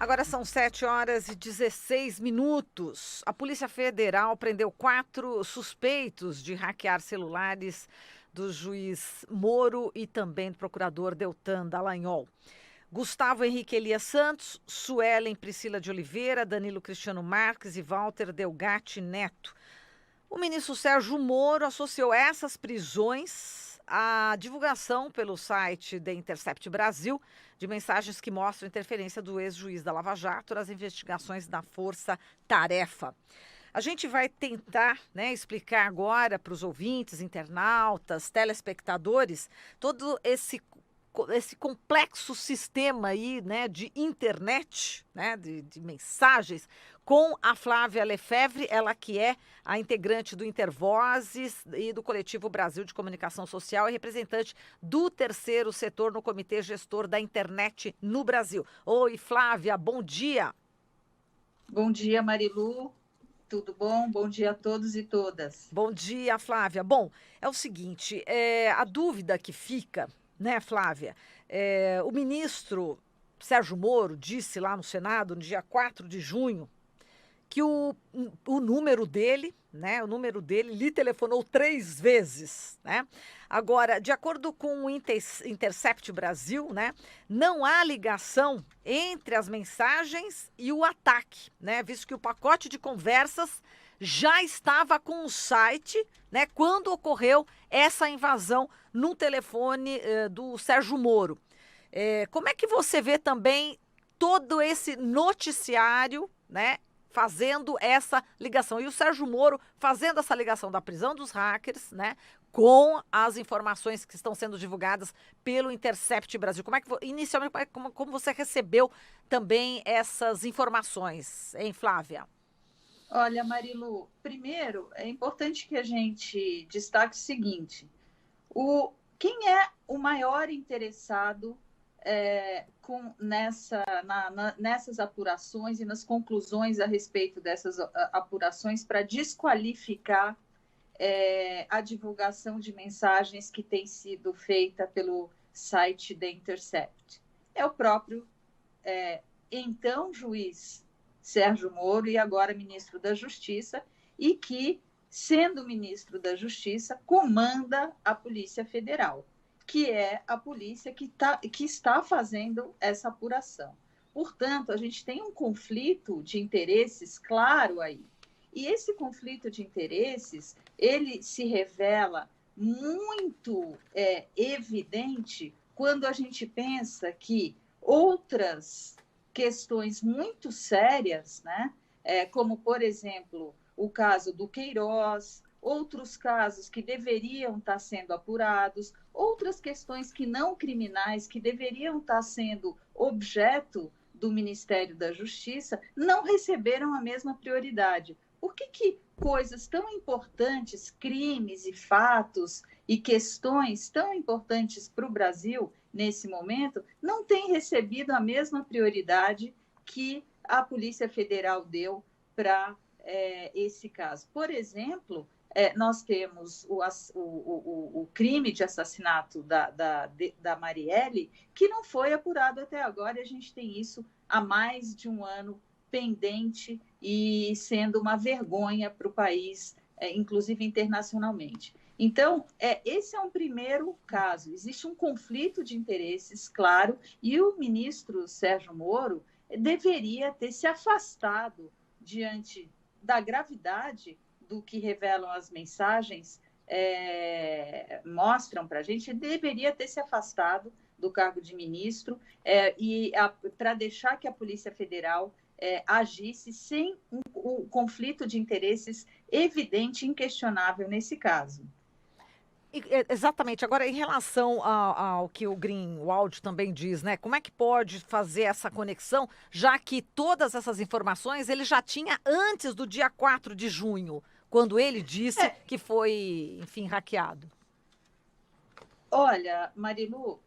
Agora são 7h16. A Polícia Federal prendeu 4 suspeitos de hackear celulares do juiz Moro e também do procurador Deltan Dallagnol. Gustavo Henrique Elias Santos, Suelen Priscila de Oliveira, Danilo Cristiano Marques e Walter Delgatti Neto. O ministro Sérgio Moro associou essas prisões à divulgação pelo site The Intercept Brasil de mensagens que mostram interferência do ex-juiz da Lava Jato nas investigações da Força Tarefa. A gente vai tentar, explicar agora para os ouvintes, internautas, telespectadores, todo esse complexo sistema aí, de internet, de mensagens, com a Flávia Lefebvre, ela que é a integrante do Intervozes e do Coletivo Brasil de Comunicação Social e representante do terceiro setor no Comitê Gestor da Internet no Brasil. Oi, Flávia, bom dia. Bom dia, Marilu. Tudo bom? Bom dia a todos e todas. Bom dia, Flávia. Bom, é o seguinte, a dúvida que fica, Flávia, o ministro Sérgio Moro disse lá no Senado, no dia 4 de junho, que o número dele, lhe telefonou 3 vezes, Agora, de acordo com o Intercept Brasil, não há ligação entre as mensagens e o ataque, visto que o pacote de conversas já estava com o site, quando ocorreu essa invasão no telefone do Sérgio Moro. Como é que você vê também todo esse noticiário, fazendo essa ligação? E o Sérgio Moro fazendo essa ligação da prisão dos hackers, com as informações que estão sendo divulgadas pelo Intercept Brasil. Inicialmente, como você recebeu também essas informações, hein, Flávia? Olha, Marilu, primeiro é importante que a gente destaque o seguinte: quem é o maior interessado nessas apurações e nas conclusões a respeito dessas apurações para desqualificar a divulgação de mensagens que tem sido feita pelo site The Intercept? É o próprio então juiz Sérgio Moro e agora ministro da Justiça, e que, sendo ministro da Justiça, comanda a Polícia Federal, que é a polícia que está fazendo essa apuração. Portanto, a gente tem um conflito de interesses claro aí. E esse conflito de interesses, ele se revela muito evidente quando a gente pensa que outras questões muito sérias, como, por exemplo, o caso do Queiroz, outros casos que deveriam estar sendo apurados, outras questões que não criminais, que deveriam estar sendo objeto do Ministério da Justiça, não receberam a mesma prioridade. Por que coisas tão importantes, crimes e fatos e questões tão importantes para o Brasil, nesse momento, não têm recebido a mesma prioridade que a Polícia Federal deu para esse caso? Por exemplo, nós temos o crime de assassinato da Marielle, que não foi apurado até agora, e a gente tem isso há mais de um ano pendente e sendo uma vergonha para o país, inclusive internacionalmente. Então, esse é um primeiro caso. Existe um conflito de interesses, claro, e o ministro Sérgio Moro deveria ter se afastado diante da gravidade do que revelam as mensagens, mostram para a gente, deveria ter se afastado do cargo de ministro para deixar que a Polícia Federal agisse sem um conflito de interesses evidente e inquestionável nesse caso. Exatamente. Agora, em relação ao que o Greenwald também diz, como é que pode fazer essa conexão, já que todas essas informações ele já tinha antes do dia 4 de junho, quando ele disse que foi, enfim, hackeado? Olha, Marilu,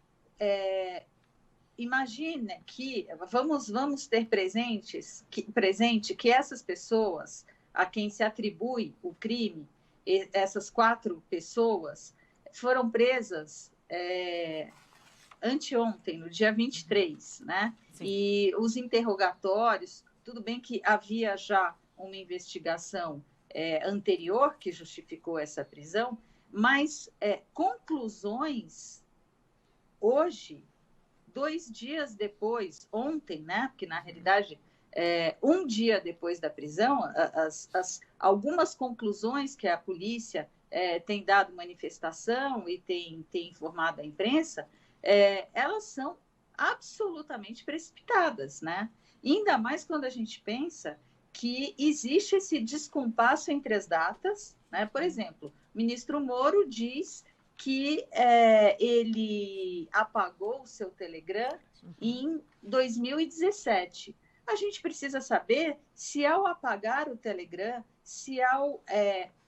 imagine que vamos ter presente que essas pessoas a quem se atribui o crime, essas 4 pessoas, foram presas anteontem, no dia 23, né? Sim. E os interrogatórios, tudo bem que havia já uma investigação anterior que justificou essa prisão, mas conclusões hoje, 2 dias depois, ontem, né? Porque na realidade, um dia depois da prisão, algumas conclusões que a polícia tem dado manifestação e tem informado a imprensa, elas são absolutamente precipitadas, né? Ainda mais quando a gente pensa que existe esse descompasso entre as datas, né? Por exemplo, o ministro Moro diz que ele apagou o seu Telegram em 2017. A gente precisa saber se, ao apagar o Telegram, se ao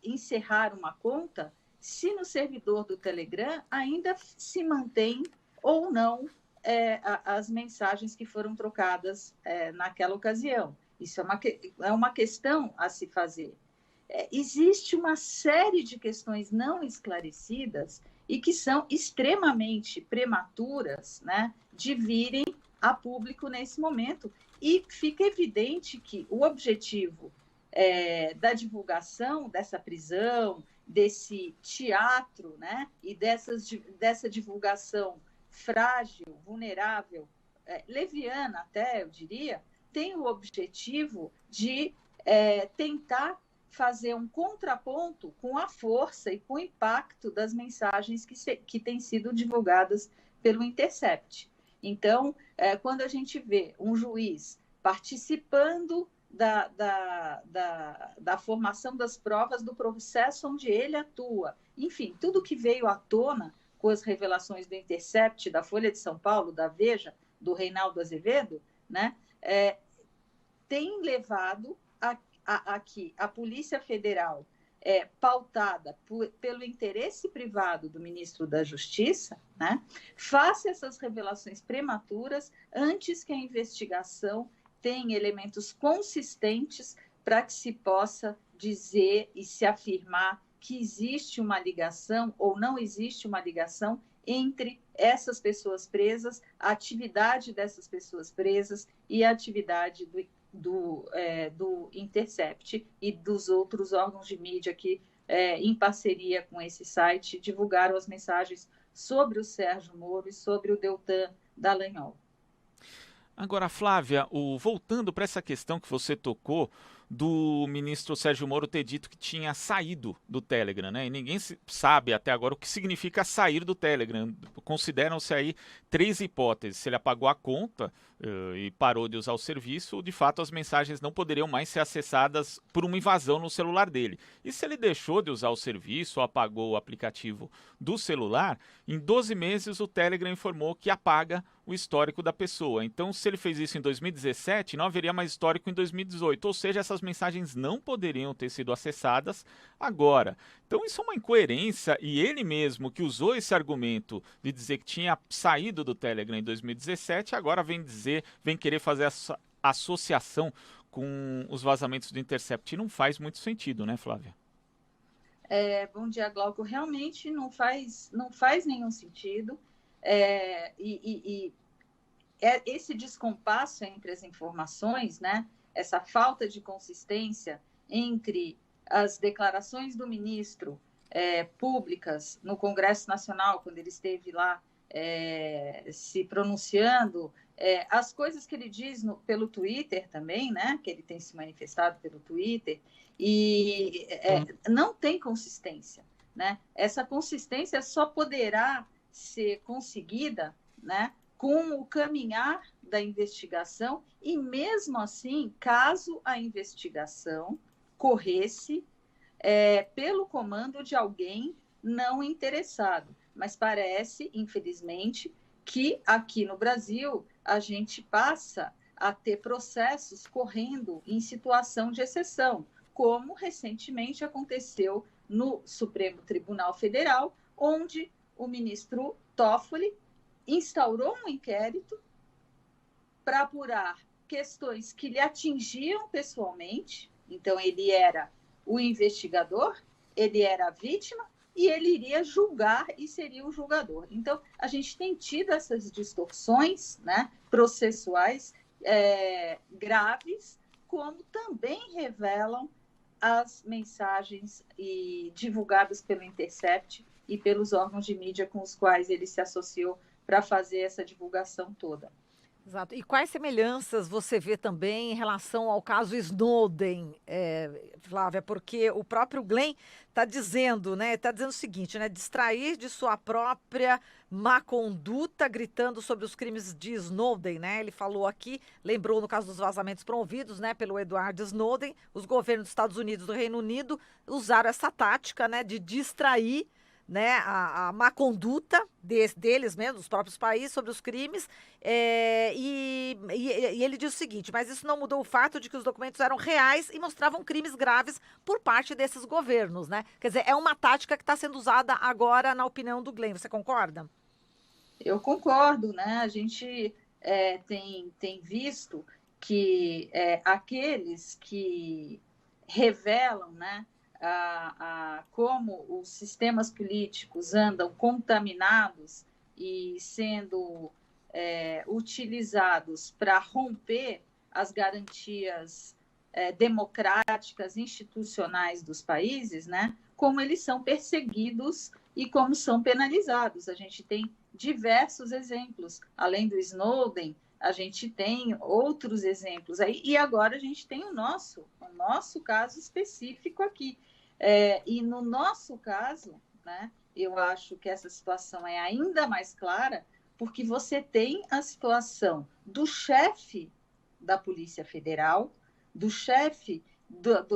encerrar uma conta, se no servidor do Telegram ainda se mantém ou não as mensagens que foram trocadas naquela ocasião. Isso é uma questão a se fazer. Existe uma série de questões não esclarecidas e que são extremamente prematuras, né, de virem a público nesse momento. E fica evidente que o objetivo da divulgação dessa prisão, desse teatro, né, e dessa divulgação frágil, vulnerável, leviana até, eu diria, tem o objetivo de tentar fazer um contraponto com a força e com o impacto das mensagens que têm sido divulgadas pelo Intercept. Então, quando a gente vê um juiz participando da formação das provas do processo onde ele atua, enfim, tudo que veio à tona com as revelações do Intercept, da Folha de São Paulo, da Veja, do Reinaldo Azevedo, né, tem levado a que a Polícia Federal, pautada pelo interesse privado do ministro da Justiça, né, faça essas revelações prematuras antes que a investigação tenha elementos consistentes para que se possa dizer e se afirmar que existe uma ligação ou não existe uma ligação entre essas pessoas presas, a atividade dessas pessoas presas e a atividade do Intercept e dos outros órgãos de mídia que, em parceria com esse site, divulgaram as mensagens sobre o Sérgio Moro e sobre o Deltan Dallagnol. Agora, Flávia, voltando para essa questão que você tocou do ministro Sérgio Moro ter dito que tinha saído do Telegram, né? E ninguém sabe até agora o que significa sair do Telegram. Consideram-se aí 3 hipóteses. Se ele apagou a conta e parou de usar o serviço, de fato as mensagens não poderiam mais ser acessadas por uma invasão no celular dele. E se ele deixou de usar o serviço ou apagou o aplicativo do celular, em 12 meses o Telegram informou que apaga o histórico da pessoa. Então, se ele fez isso em 2017, não haveria mais histórico em 2018. Ou seja, essas mensagens não poderiam ter sido acessadas agora. Então, isso é uma incoerência e ele mesmo que usou esse argumento de dizer que tinha saído do Telegram em 2017, agora vem querer fazer essa associação com os vazamentos do Intercept. E não faz muito sentido, né, Flávia? Bom dia, Glauco. Realmente não faz nenhum sentido. Esse descompasso entre as informações, né? Essa falta de consistência entre as declarações do ministro públicas no Congresso Nacional, quando ele esteve lá se pronunciando, as coisas que ele diz pelo Twitter também, né? Que ele tem se manifestado pelo Twitter, e não tem consistência, né? Essa consistência só poderá ser conseguida, né, com o caminhar da investigação e, mesmo assim, caso a investigação corresse pelo comando de alguém não interessado. Mas parece, infelizmente, que aqui no Brasil a gente passa a ter processos correndo em situação de exceção, como recentemente aconteceu no Supremo Tribunal Federal, onde o ministro Toffoli instaurou um inquérito para apurar questões que lhe atingiam pessoalmente. Então, ele era o investigador, ele era a vítima e ele iria julgar e seria o julgador. Então, a gente tem tido essas distorções, né, processuais graves, como também revelam as mensagens divulgadas pelo Intercept e pelos órgãos de mídia com os quais ele se associou para fazer essa divulgação toda. Exato. E quais semelhanças você vê também em relação ao caso Snowden, Flávia? Porque o próprio Glenn está dizendo, né? Está dizendo o seguinte, né? Distrair de sua própria má conduta, gritando sobre os crimes de Snowden, né? Ele falou aqui, lembrou no caso dos vazamentos promovidos, né, pelo Edward Snowden, os governos dos Estados Unidos e do Reino Unido usaram essa tática, né, de distrair, né, a má conduta deles mesmos, dos próprios países, sobre os crimes, e ele diz o seguinte, mas isso não mudou o fato de que os documentos eram reais e mostravam crimes graves por parte desses governos, né? Quer dizer, é uma tática que está sendo usada agora, na opinião do Glenn, você concorda? Eu concordo, né? A gente tem visto que aqueles que revelam, né, como os sistemas políticos andam contaminados e sendo utilizados para romper as garantias democráticas, institucionais dos países, né? Como eles são perseguidos e como são penalizados. A gente tem diversos exemplos. Além do Snowden, a gente tem outros exemplos aí, e agora a gente tem o nosso caso específico aqui. E no nosso caso, né, eu acho que essa situação é ainda mais clara, porque você tem a situação do chefe da Polícia Federal, do chefe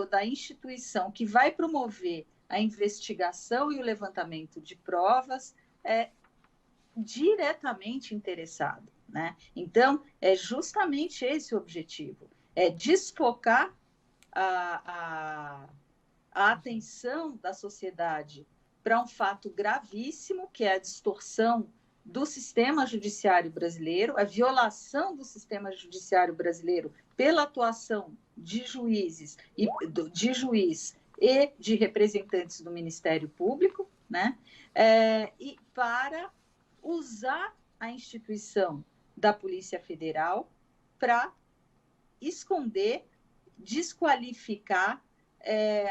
da instituição que vai promover a investigação e o levantamento de provas, diretamente interessado, né? Então, é justamente esse o objetivo, desfocar a atenção da sociedade para um fato gravíssimo, que é a distorção do sistema judiciário brasileiro, a violação do sistema judiciário brasileiro pela atuação de juízes e de representantes do Ministério Público, né? E para usar a instituição da Polícia Federal para esconder, desqualificar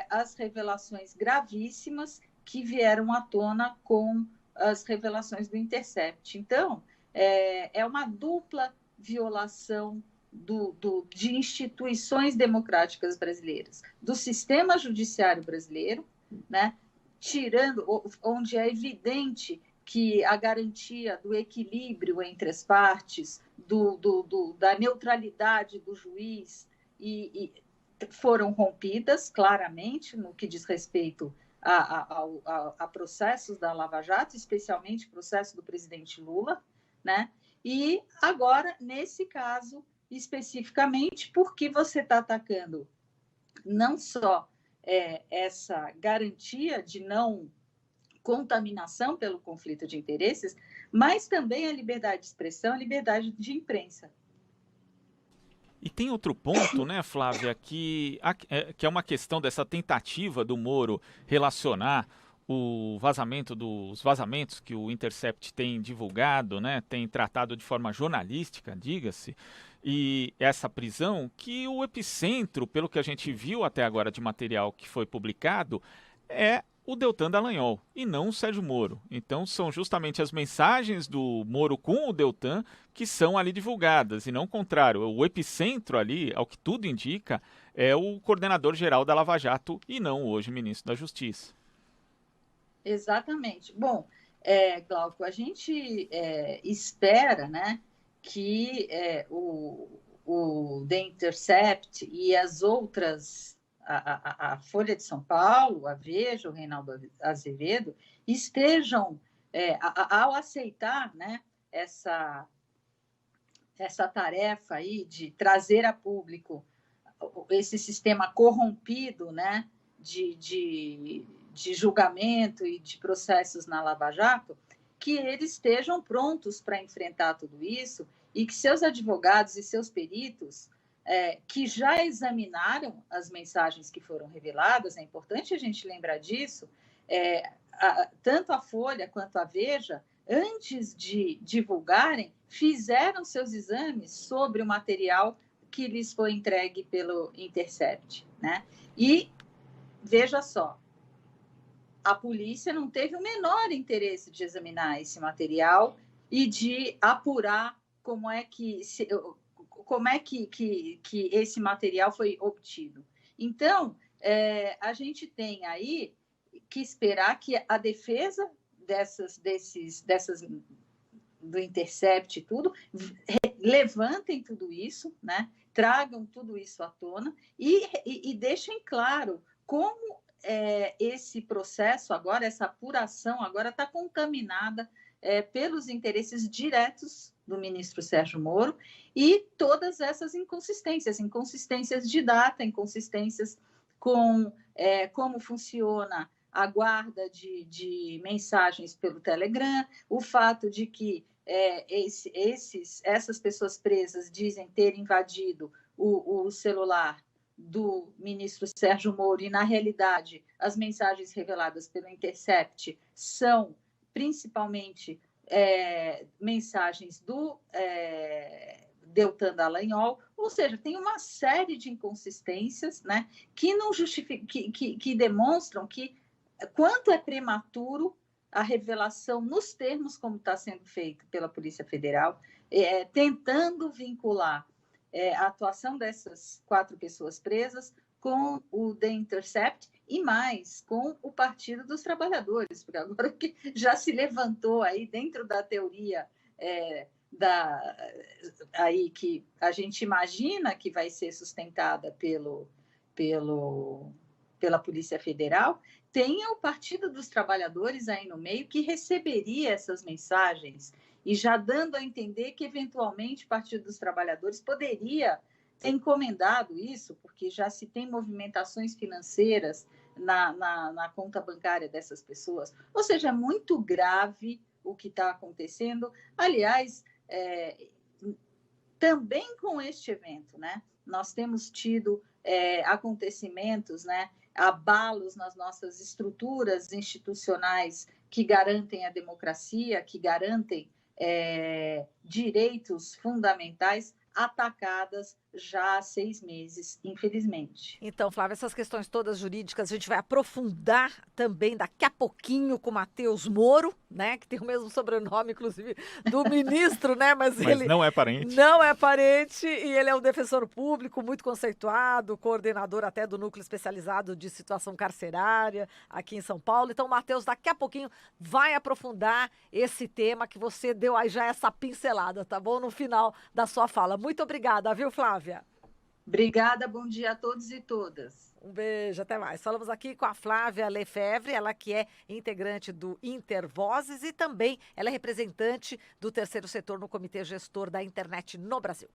as revelações gravíssimas que vieram à tona com as revelações do Intercept. Então, é uma dupla violação de instituições democráticas brasileiras, do sistema judiciário brasileiro, né? Tirando, onde é evidente que a garantia do equilíbrio entre as partes, da neutralidade do juiz, foram rompidas claramente no que diz respeito a processos da Lava Jato, especialmente o processo do presidente Lula, né? E agora, nesse caso, especificamente, porque você está atacando não só essa garantia de não contaminação pelo conflito de interesses, mas também a liberdade de expressão, a liberdade de imprensa. E tem outro ponto, né, Flávia, que é uma questão dessa tentativa do Moro relacionar os vazamentos que o Intercept tem divulgado, né, tem tratado de forma jornalística, diga-se, e essa prisão, que o epicentro, pelo que a gente viu até agora de material que foi publicado, é o Deltan Dallagnol e não o Sérgio Moro. Então são justamente as mensagens do Moro com o Deltan que são ali divulgadas e não o contrário. O epicentro ali, ao que tudo indica, é o coordenador-geral da Lava Jato e não hoje ministro da Justiça. Exatamente. Bom, Glauco, a gente espera, né, que o The Intercept e as outras, a Folha de São Paulo, a Veja, o Reinaldo Azevedo, estejam, ao aceitar, né, essa tarefa aí de trazer a público esse sistema corrompido, né, de julgamento e de processos na Lava Jato, que eles estejam prontos para enfrentar tudo isso e que seus advogados e seus peritos, que já examinaram as mensagens que foram reveladas, é importante a gente lembrar disso, tanto a Folha quanto a Veja, antes de divulgarem, fizeram seus exames sobre o material que lhes foi entregue pelo Intercept, né? E veja só, a polícia não teve o menor interesse de examinar esse material e de apurar como é que esse material foi obtido. Então, a gente tem aí que esperar que a defesa dessas do Intercept e tudo, levantem tudo isso, né? Tragam tudo isso à tona e deixem claro como esse processo agora, essa apuração agora está contaminada pelos interesses diretos do ministro Sérgio Moro e todas essas inconsistências de data, inconsistências com como funciona a guarda de mensagens pelo Telegram, o fato de que essas pessoas presas dizem ter invadido o celular do ministro Sérgio Moro e, na realidade, as mensagens reveladas pelo Intercept são principalmente mensagens do Deltan Dallagnol, ou seja, tem uma série de inconsistências, né, que não que demonstram que quanto é prematuro a revelação nos termos como está sendo feito pela Polícia Federal, tentando vincular a atuação dessas 4 pessoas presas com o The Intercept e mais com o Partido dos Trabalhadores, porque agora que já se levantou aí dentro da teoria aí que a gente imagina que vai ser sustentada pela Polícia Federal, tem o Partido dos Trabalhadores aí no meio que receberia essas mensagens e já dando a entender que, eventualmente, o Partido dos Trabalhadores poderia ter encomendado isso, porque já se tem movimentações financeiras na conta bancária dessas pessoas. Ou seja, é muito grave o que está acontecendo. Aliás, também com este evento, né, nós temos tido acontecimentos, né, abalos nas nossas estruturas institucionais que garantem a democracia, que garantem direitos fundamentais atacadas já há 6 meses, infelizmente. Então, Flávia, essas questões todas jurídicas a gente vai aprofundar também daqui a pouquinho com o Matheus Moro, né, que tem o mesmo sobrenome, inclusive, do ministro, né, mas ele não é parente. Não é parente e ele é um defensor público muito conceituado, coordenador até do Núcleo Especializado de Situação Carcerária aqui em São Paulo. Então, o Matheus, daqui a pouquinho, vai aprofundar esse tema que você deu aí já essa pincelada, tá bom? No final da sua fala. Muito obrigada, viu, Flávia? Obrigada, bom dia a todos e todas. Um beijo, até mais. Falamos aqui com a Flávia Lefebvre, ela que é integrante do Intervozes e também ela é representante do terceiro setor no Comitê Gestor da Internet no Brasil.